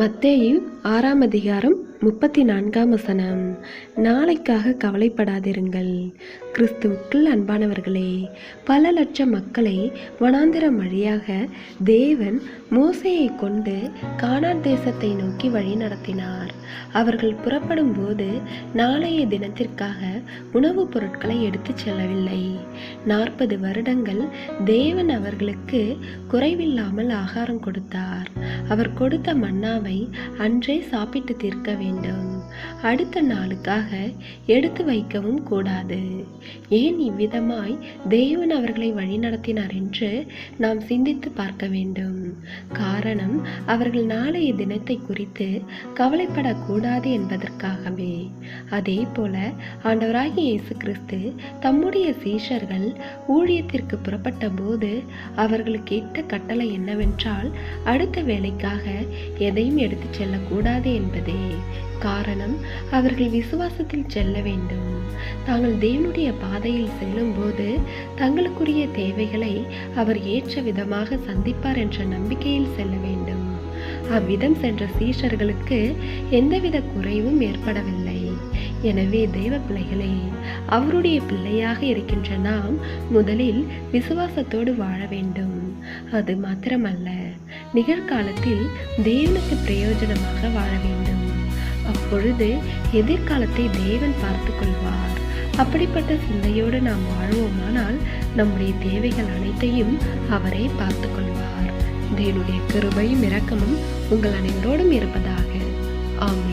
மத்தேயு 6ஆம் அதிகாரம் 34ஆம் வசனம். நாளைக்காக கவலைப்படாதிருங்கள். கிறிஸ்துவுக்குள் அன்பானவர்களே, பல லட்சம் மக்களை வனாந்திரம் வழியாக தேவன் மோசேயை கொண்டு கானான் தேசத்தை நோக்கி வழி நடத்தினார். அவர்கள் புறப்படும் போது நாளைய தினத்திற்காக உணவுப் பொருட்களை எடுத்துச் செல்லவில்லை. 40 வருடங்கள் தேவன் அவர்களுக்கு குறைவில்லாமல் ஆகாரம் கொடுத்தார். அவர் கொடுத்த மன்னாவை அன்றே சாப்பிட்டு தீர்க்க வேண்டும். அடுத்த நாளுக்காக எடுத்து வைக்கவும் கூடாது. ஏன் இவ்விதமாய் தேவன் அவர்களை வழிநடத்தினார் என்று நாம் சிந்தித்து பார்க்க வேண்டும். காரணம், அவர்கள் நாளைய தினத்தை குறித்து கவலைப்படக்கூடாது என்பதற்காகவே. அதே போல ஆண்டவராகிய இயேசு கிறிஸ்து தம்முடைய சீஷர்கள் ஊழியத்திற்கு புறப்பட்ட போது அவர்களுக்கு இட்ட கட்டளை என்னவென்றால், அடுத்த வேலைக்காக எதையும் எடுத்துச் செல்லக்கூடாது என்பதே. காரணம், அவர்கள் விசுவாசத்தில் செல்ல வேண்டும். தாங்கள் தேவனுடைய பாதையில் செல்லும் போது தங்களுக்குரிய தேவைகளை அவர் ஏற்ற விதமாக சந்திப்பார் என்ற நம்பிக்கையில் செல்ல வேண்டும். அவ்விதம் சென்ற சீஷர்களுக்கு எந்தவித குறைவும் ஏற்படவில்லை. எனவே தேவ பிள்ளைகளே, அவருடைய பிள்ளையாக இருக்கின்ற நாம் முதலில் விசுவாசத்தோடு வாழ வேண்டும். அது மாத்திரமல்ல, நிகழ்காலத்தில் தேவனுக்கு பிரயோஜனமாக வாழ வேண்டும். அப்பொழுது எதிர்காலத்தை தேவன் பார்த்து கொள்வார். அப்படிப்பட்ட சிந்தையோடு நாம் வாழ்வோமானால் நம்முடைய தேவைகள் அனைத்தையும் அவரே பார்த்து கொள்வார். தேவனுடைய கிருபையும் இரக்கமும் உங்கள் அனைவரோடும் இருப்பதாக. ஆமென்.